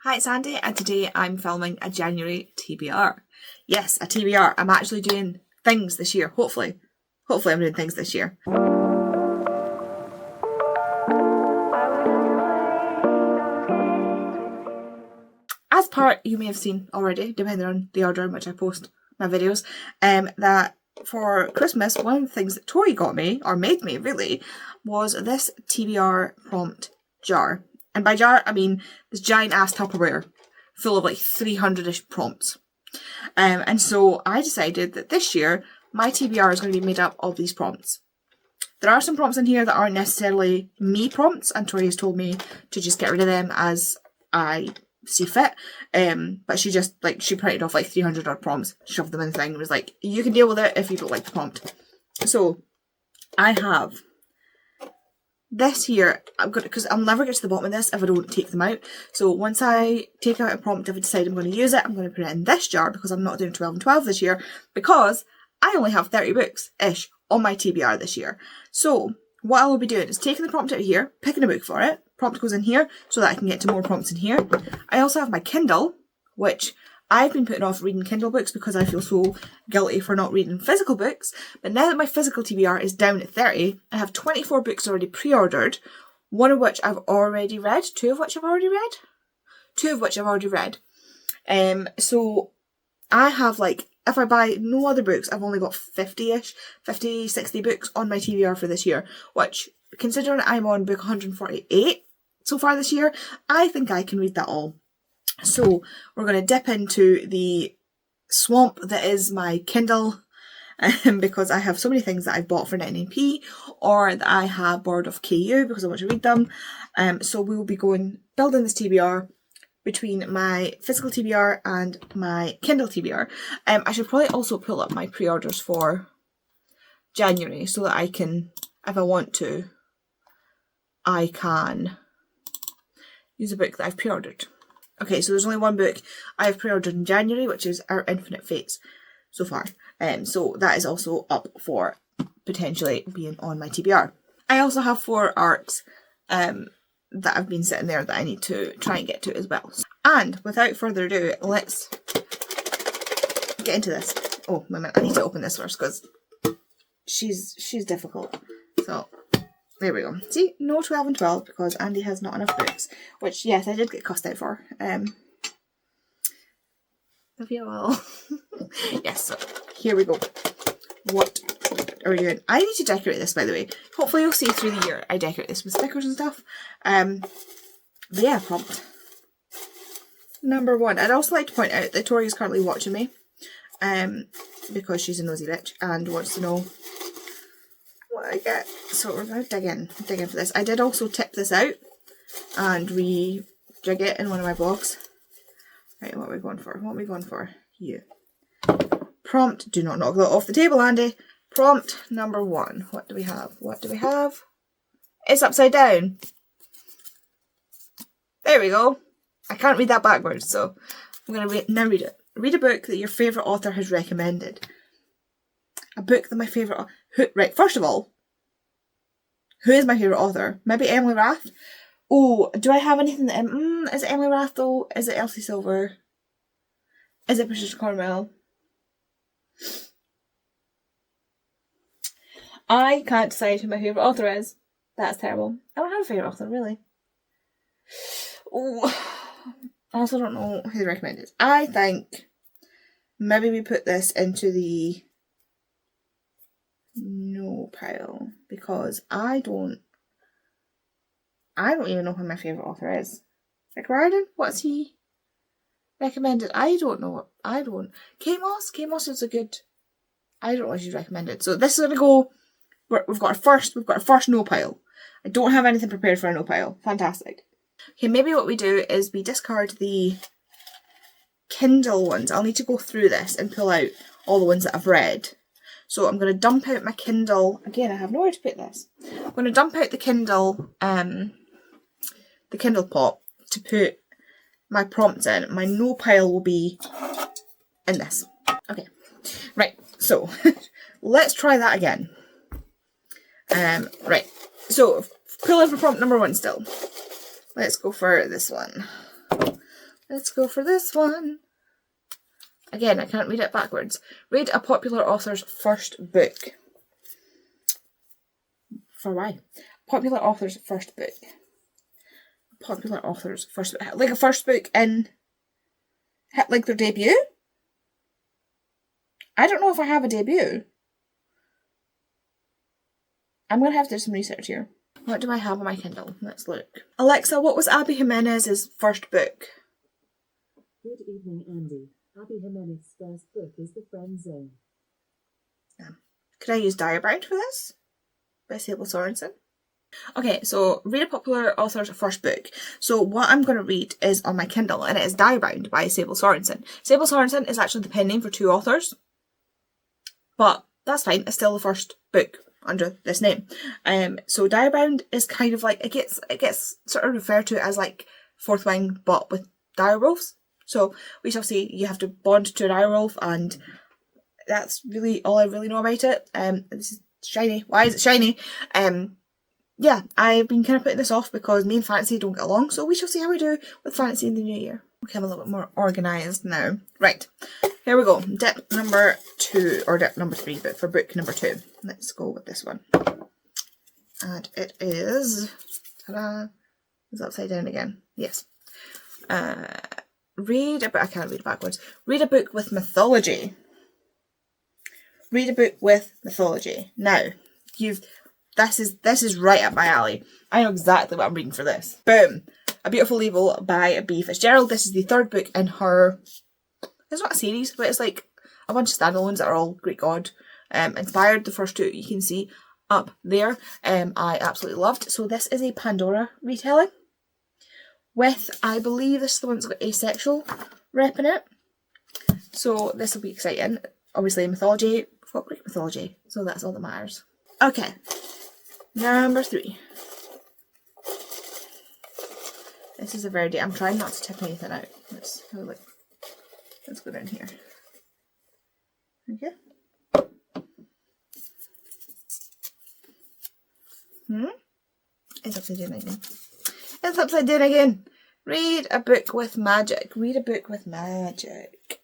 Hi, it's Andy, and today I'm filming a January TBR. Yes, a TBR. I'm actually doing things this year, hopefully. Hopefully I'm doing things this year. As part, you may have seen already, depending on the order in which I post my videos, that for Christmas, one of the things that Tori got me, or made me really, was this TBR prompt jar. And by jar, I mean this giant ass Tupperware full of like 300-ish prompts. And so I decided that this year, my TBR is going to be made up of these prompts. There are some prompts in here that aren't necessarily me prompts, and Tori has told me to just get rid of them as I see fit. But she just, she printed off like 300 odd prompts, shoved them in the thing, and was like, you can deal with it if you don't like the prompt. So I have this here, because I'll never get to the bottom of this if I don't take them out. So once I take out a prompt, if I decide I'm going to use it, I'm going to put it in this jar, because I'm not doing 12 and 12 this year, because I only have 30 books-ish on my TBR this year. So what I will be doing is taking the prompt out of here, picking a book for it, prompt goes in here so that I can get to more prompts in here. I also have my Kindle, which I've been putting off reading Kindle books because I feel so guilty for not reading physical books. But now that my physical TBR is down at 30, I have 24 books already pre-ordered, one of which I've already read, two of which I've already read. So I have if I buy no other books, I've only got 50-ish, 50, 60 books on my TBR for this year, which, considering I'm on book 148 so far this year, I think I can read that all. So we're going to dip into the swamp that is my Kindle, because I have so many things that I've bought for 99p or that I have borrowed off KU because I want to read them. So we will be building this TBR between my physical TBR and my Kindle TBR. I should probably also pull up my pre-orders for January so that I can, if I want to, I can use a book that I've pre-ordered. Okay, so there's only one book I have pre-ordered in January, which is Our Infinite Fates so far. So that is also up for potentially being on my TBR. I also have 4 arcs that have been sitting there that I need to try and get to as well. And without further ado, let's get into this. Oh, wait a minute, I need to open this first because she's difficult. So there we go. See, no 12 and 12 because Andy has not enough books, which, yes, I did get cussed out for. Yes, so here we go. What are we doing? I need to decorate this, by the way. Hopefully you'll see through the year I decorate this with stickers and stuff. But yeah, prompt number 1. I'd also like to point out that Tori is currently watching me, because she's a nosy bitch and wants to know what I get. So we're going to dig in for this. I did also tip this out and rejig it in one of my blogs. Right, what are we going for? You. Prompt, do not knock that off the table, Andy. Prompt number 1. What do we have? It's upside down. There we go. I can't read that backwards, so I'm going to now read it. Read a book that your favourite author has recommended. A book that my favourite... Right, first of all, who is my favourite author? Maybe Emily Rath? Oh, do I have anything that... is it Emily Rath, though? Is it Elsie Silver? Is it Patricia Cornwell? I can't decide who my favourite author is. That's terrible. I don't have a favourite author, really. Oh, I also don't know who recommended. I think maybe we put this into the no pile because I don't even know who my favourite author is. Rick Riordan? What's he recommended? I don't know. Kate Moss is a good... I don't know what she's recommended. So this is going to go... We've got our first no pile. I don't have anything prepared for a no pile. Fantastic. Okay, maybe what we do is we discard the Kindle ones. I'll need to go through this and pull out all the ones that I've read. So I'm going to dump out my Kindle. Again, I have nowhere to put this. I'm going to dump out the Kindle pot to put my prompts in. My no pile will be in this. Okay, right. So let's try that again. Right. So pull in for prompt number 1 still. Let's go for this one. Let's go for this one. Again, I can't read it backwards. Read a popular author's first book. For why? Popular author's first book. Popular author's first book. Like a first book in... like their debut? I don't know if I have a debut. I'm going to have to do some research here. What do I have on my Kindle? Let's look. Alexa, what was Abby Jimenez's first book? Good evening, Andy. Abby Jimenez's first book is The Friend Zone. Could I use Diabound for this? By Sable Sorensen. Okay, so read a popular author's first book. So what I'm going to read is on my Kindle, and it is Diabound by Sable Sorensen. Sable Sorensen is actually the pen name for 2 authors. But that's fine, it's still the first book under this name. So Diabound is kind of like, it gets sort of referred to as like Fourth Wing, but with direwolves. So we shall see. You have to bond to a direwolf, and that's really all I really know about it. This is shiny. Why is it shiny? Yeah, I've been kind of putting this off because me and Fantasy don't get along, so we shall see how we do with Fantasy in the new year. Okay, I'm a little bit more organised now. Right, here we go. Dip number 2, or dip number 3, but for book number 2. Let's go with this one. And it is... ta-da! Is it upside down again? Yes. Read a book... I can't read backwards. Read a book with mythology. Read a book with mythology. Now, this is right up my alley. I know exactly what I'm reading for this. Boom! A Beautiful Evil by B. Fitzgerald. This is the 3rd book in her... It's not a series, but it's like a bunch of standalones that are all Greek god inspired. The first 2 you can see up there. I absolutely loved. So this is a Pandora retelling. With, I believe this is the one that's got asexual rep in it. So this will be exciting. Obviously mythology, we've got Greek mythology. So that's all that matters. Okay. Number 3. This is a very... I'm trying not to tip anything out. Let's have a look. Let's go down here. Okay. It's upside down again. It's upside down again. Read a book with magic. Read a book with magic.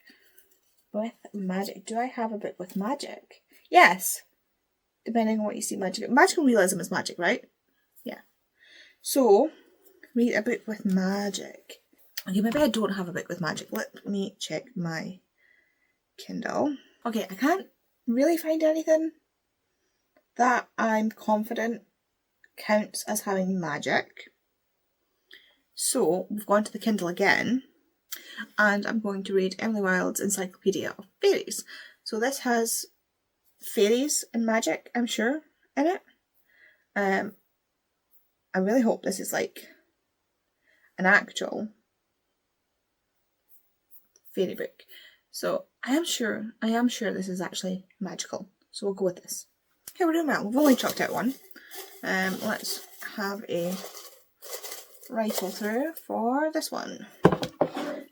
With magic. Do I have a book with magic? Yes. Depending on what you see magic. Magical realism is magic, right? Yeah. So, read a book with magic. Okay, maybe I don't have a book with magic. Let me check my Kindle. Okay, I can't really find anything that I'm confident counts as having magic. So, we've gone to the Kindle again, and I'm going to read Emily Wilde's Encyclopedia of Fairies. So this has fairies and magic, I'm sure, in it. I really hope this is like an actual fairy book. So I am sure this is actually magical. So we'll go with this. Okay, we're doing well. We've only chucked out one. Let's have a rifle through for this one.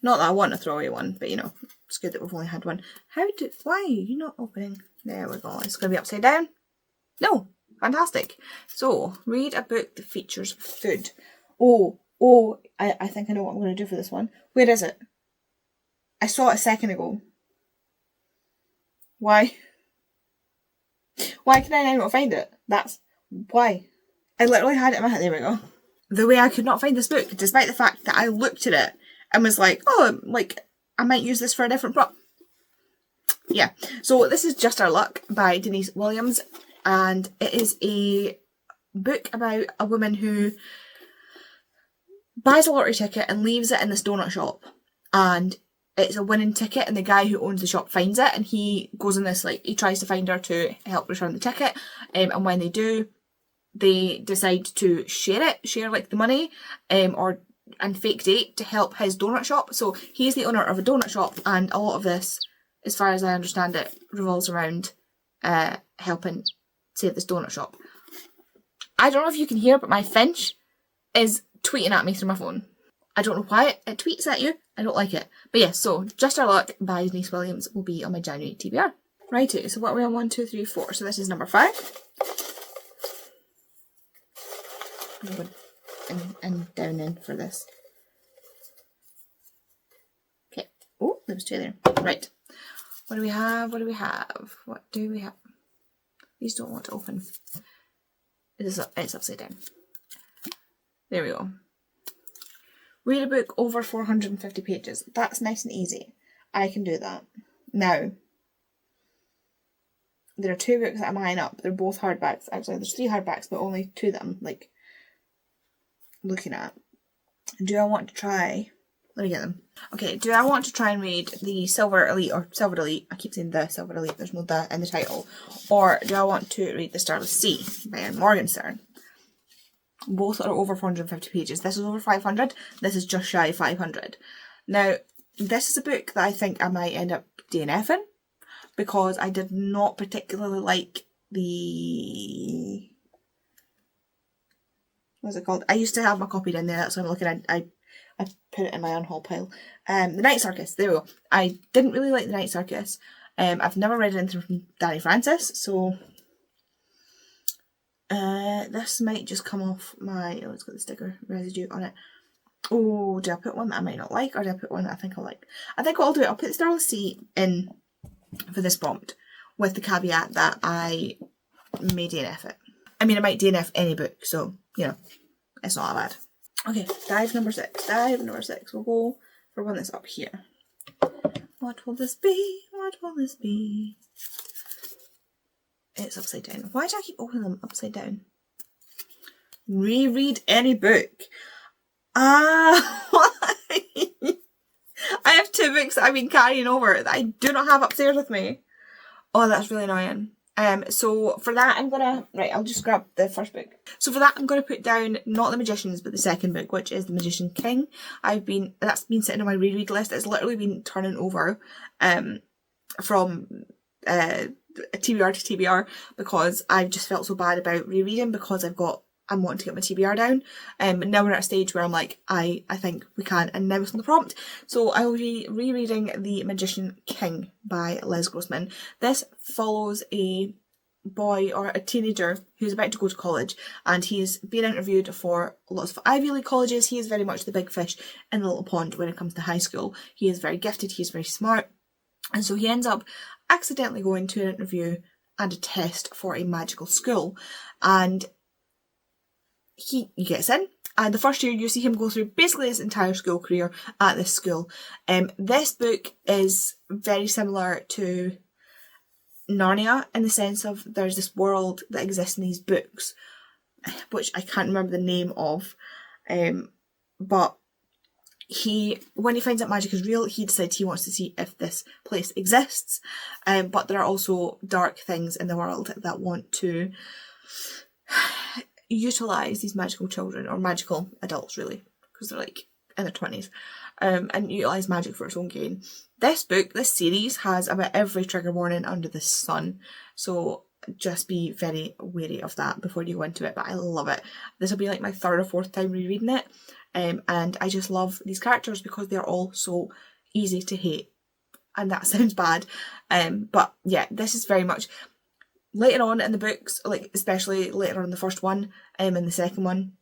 Not that I want to throw away one, but you know, it's good that we've only had one. Why are you not opening? There we go. It's going to be upside down. No, fantastic. So, read a book that features food. I think I know what I'm going to do for this one. Where is it? I saw it a second ago. Why? Why can I now not find it? That's why. I literally had it in my head. There we go. The way I could not find this book, despite the fact that I looked at it and was like, oh, like, I might use this for a different prop. Yeah. So this is Just Our Luck by Denise Williams, and it is a book about a woman who buys a lottery ticket and leaves it in this donut shop, and it's a winning ticket, and the guy who owns the shop finds it, and he goes on this, like, he tries to find her to help return the ticket, and when they do, they decide to share like the money, and fake date to help his donut shop. So he's the owner of a donut shop, and a lot of this, as far as I understand it, revolves around helping save this donut shop. I don't know if you can hear, but my Finch is tweeting at me through my phone. I don't know why it tweets at you. I don't like it. But yeah, so Just Our Luck by Denise Williams will be on my January TBR. Righty, so what are we on? 1, 2, 3, 4. So this is number 5. I'm going and down in for this. There's two there. Right. What do we have? What do we have? What do we have? These don't want to open. It's upside down. There we go. Read a book over 450 pages. That's nice and easy. I can do that. Now, there are two books that I'm eyeing up. They're both hardbacks. Actually, there's 3 hardbacks, but only 2 that I'm like looking at. Do I want to try? Let me get them. Okay, do I want to try and read the Silver Elite, or Silver Elite? I keep saying the Silver Elite, there's no the in the title. Or do I want to read The Starless Sea by Anne Morgenstern? Both are over 450 pages. This is over 500. This is just shy of 500. Now, this is a book that I think I might end up DNFing because I did not particularly like the... What's it called? I used to have my copied in there. That's what I'm looking at. I put it in my unhaul pile. The Night Circus. There we go. I didn't really like The Night Circus. I've never read anything from Danny Francis, so... this might just come off my... Oh, it's got the sticker residue on it. Oh, do I put one that I might not like, or do I put one that I think I'll like? I think what I'll do, I'll put the Starless Sea in for this prompt, with the caveat that I may DNF it. I mean, I might DNF any book, so, you know, it's not that bad. Okay, dive number 6. Dive number 6. We'll go for one that's up here. What will this be? What will this be? It's upside down. Why do I keep opening them upside down? Reread any book. I have 2 books that I've been carrying over that I do not have upstairs with me. Oh, that's really annoying. So for that I'm gonna... Right, I'll just grab the first book. So for that I'm gonna put down not The Magicians, but the second book, which is The Magician King. That's been sitting on my reread list. It's literally been turning over from TBR to TBR because I've just felt so bad about rereading because I'm wanting to get my TBR down. Now we're at a stage where I'm like, I think we can, and now it's on the prompt. So I will be rereading The Magician King by Liz Grossman. This follows a boy or a teenager who's about to go to college, and he's been interviewed for lots of Ivy League colleges. He is very much the big fish in the little pond when it comes to high school. He is very gifted, he's very smart, and so he ends up accidentally going to an interview and a test for a magical school, and he gets in, and the first year you see him go through basically his entire school career at this school. This book is very similar to Narnia in the sense of there's this world that exists in these books, which I can't remember the name of, but when he finds out magic is real, he decides he wants to see if this place exists, but there are also dark things in the world that want to utilise these magical children, or magical adults really, because they're like in their 20s, and utilise magic for its own gain. This series has about every trigger warning under the sun, so just be very wary of that before you go into it, but I love it. This will be like my 3rd or 4th time rereading it, and I just love these characters because they're all so easy to hate, and that sounds bad, but yeah, this is very much... Later on in the books, like especially later on in the first one, and the second one,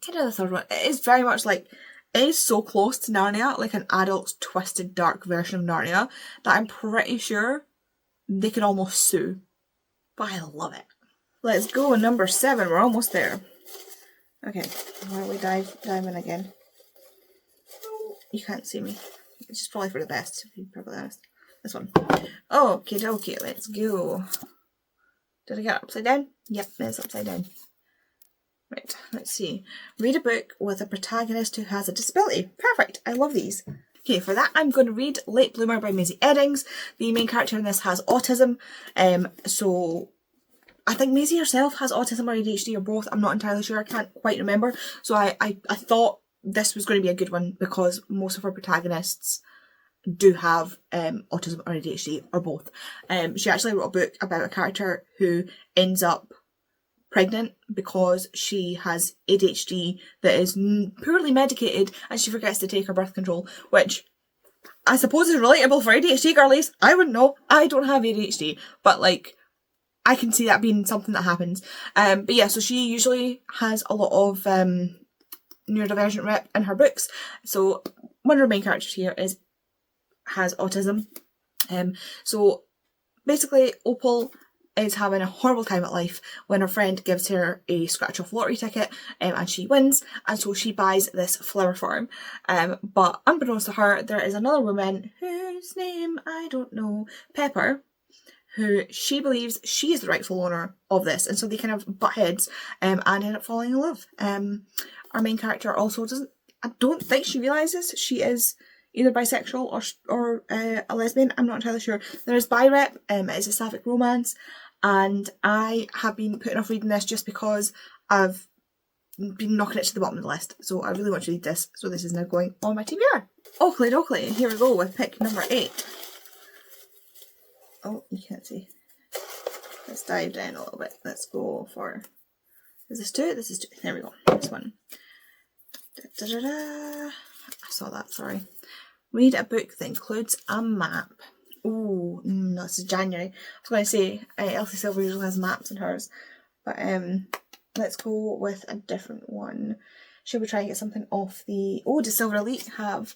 kind of the third one, it is very much like, it is so close to Narnia, like an adult twisted dark version of Narnia, that I'm pretty sure they could almost sue. But I love it. Let's go, number 7, we're almost there. Okay, why don't we dive in again? You can't see me. It's just probably for the best, to be perfectly honest. This one. Okie dokie, let's go. Did I get it upside down? Yep, it's upside down. Right, let's see. Read a book with a protagonist who has a disability. Perfect, I love these. Okay, for that I'm going to read Late Bloomer by Maisie Eddings. The main character in this has autism, so I think Maisie herself has autism or ADHD or both. I'm not entirely sure, I can't quite remember. So I thought this was going to be a good one because most of her protagonists do have autism or ADHD or both. She actually wrote a book about a character who ends up pregnant because she has ADHD that is poorly medicated and she forgets to take her birth control, which I suppose is relatable for ADHD girlies. I wouldn't know. I don't have ADHD, but like I can see that being something that happens. But yeah, so she usually has a lot of neurodivergent rep in her books. So one of her main characters here is has autism. So basically Opal is having a horrible time at life when her friend gives her a scratch off lottery ticket, and she wins, and so she buys this flower farm. But unbeknownst to her, there is another woman whose name I don't know, Pepper, who she believes she is the rightful owner of this, and so they kind of butt heads and end up falling in love. Our main character also I don't think she realises she is either bisexual or a lesbian. I'm not entirely sure. There is Bi Rep, it's a sapphic romance, and I have been putting off reading this just because I've been knocking it to the bottom of the list. So I really want to read this, so this is now going on my TBR. Oakley dokley, here we go with pick number 8. Oh, you can't see. Let's dive down a little bit. Let's go for... Is this 2? This is 2. There we go. This one. Da, da, da, da. I saw that, sorry. Read a book that includes a map. Ooh, no, this is January. I was going to say, Elsie Silver usually has maps in hers. But let's go with a different one. Should we try and get something off the... Oh, does Silver Elite have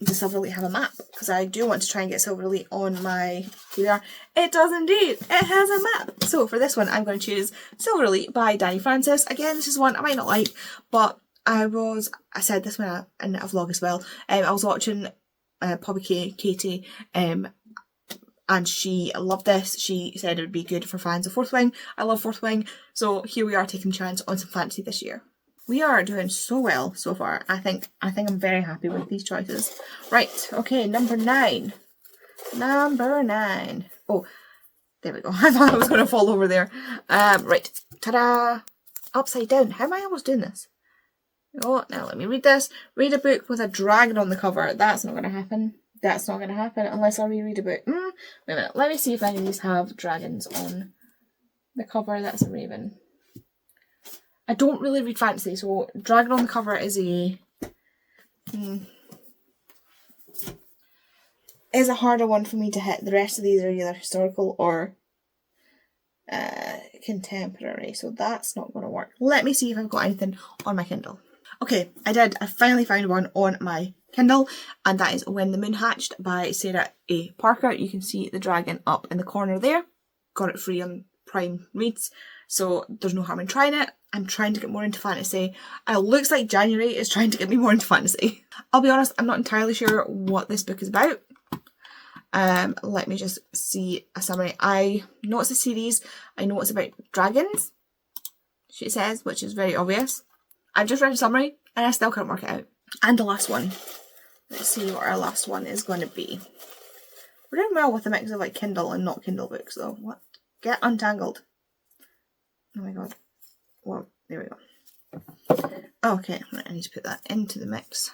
a map? Because I do want to try and get Silver Elite on my TBR. It does indeed. It has a map. So for this one, I'm going to choose Silver Elite by Danny Francis. Again, this is one I might not like, but I said this one in a vlog as well. I was watching Poppy Katie, and she loved this. She said it would be good for fans of Fourth Wing. I love Fourth Wing, so here we are taking a chance on some fantasy this year. We are doing so well so far. I think I'm very happy with these choices. Right, okay, number 9. Number 9. Oh, there we go. I thought I was going to fall over there. Right, ta-da! Upside down. How am I almost doing this? Oh, now let me read this. Read a book with a dragon on the cover. That's not going to happen. That's not going to happen unless I reread a book. Wait a minute. Let me see if any of these have dragons on the cover. That's a raven. I don't really read fantasy, so dragon on the cover is a harder one for me to hit. The rest of these are either historical or contemporary, so that's not going to work. Let me see if I've got anything on my Kindle. Okay, I did. I finally found one on my Kindle, and that is When the Moon Hatched by Sarah A. Parker. You can see the dragon up in the corner there. Got it free on Prime Reads, so there's no harm in trying it. I'm trying to get more into fantasy. It looks like January is trying to get me more into fantasy. I'll be honest, I'm not entirely sure what this book is about. Let me just see a summary. I know it's a series. I know it's about dragons, she says, which is very obvious. I've just read a summary and I still can't work it out. And the last one. Let's see what our last one is going to be. We're doing well with a mix of like Kindle and not Kindle books though. What? Get untangled. Oh my god. Well, there we go. Okay, right, I need to put that into the mix.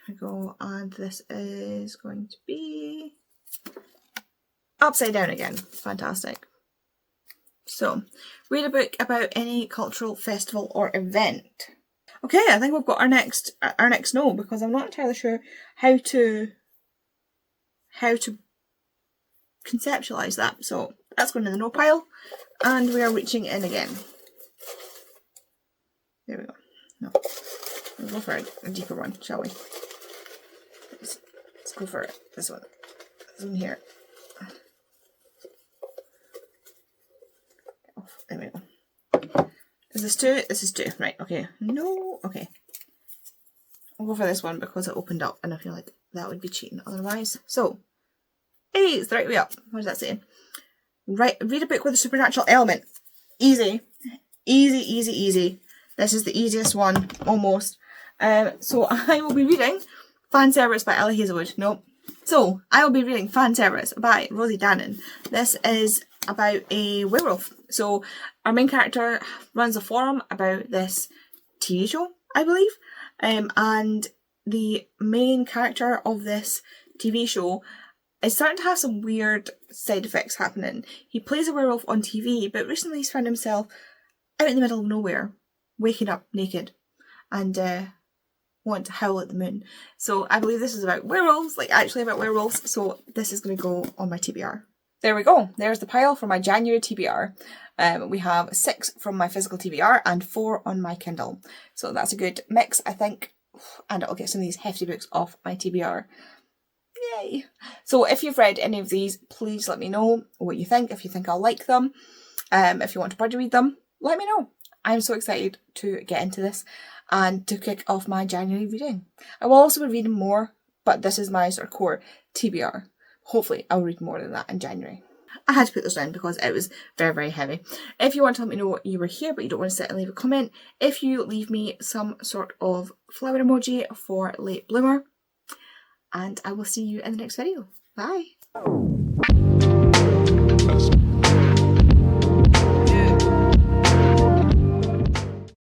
Here we go, and this is going to be upside down again. Fantastic. So, read a book about any cultural festival or event. Okay, I think we've got our next no, because I'm not entirely sure how to conceptualise that. So that's going in the no pile, and we are reaching in again. There we go. No, we'll go for a deeper one, shall we? Let's go for this one. This one here. There we go. Is this 2? This is 2. Right, okay. No, okay. I'll go for this one because it opened up and I feel like that would be cheating otherwise. So, hey, it's the right way up. What does that say? Right, read a book with a supernatural element. Easy. Easy, easy, easy. This is the easiest one, almost. So I will be reading Fan Service by Ellie Hazelwood. Nope. So, I will be reading Fan Service by Rosie Dannon. This is about a werewolf. So, our main character runs a forum about this TV show, I believe. And the main character of this TV show is starting to have some weird side effects happening. He plays a werewolf on TV, but recently he's found himself out in the middle of nowhere, waking up naked, and want to howl at the moon. So I believe this is about werewolves, like actually about werewolves, so this is going to go on my TBR. There we go. There's the pile for my January TBR. We have 6 from my physical TBR and 4 on my Kindle. So that's a good mix, I think, and I'll get some of these hefty books off my TBR. Yay! So if you've read any of these, please let me know what you think. If you think I'll like them, if you want to buddy read them, let me know. I'm so excited to get into this and to kick off my January reading. I will also be reading more, but this is my sort of core TBR. Hopefully I'll read more than that in January. I had to put this down because it was very, very heavy. If you want to let me know you were here but you don't want to sit and leave a comment, if you leave me some sort of flower emoji for late bloomer, and I will see you in the next video. Bye!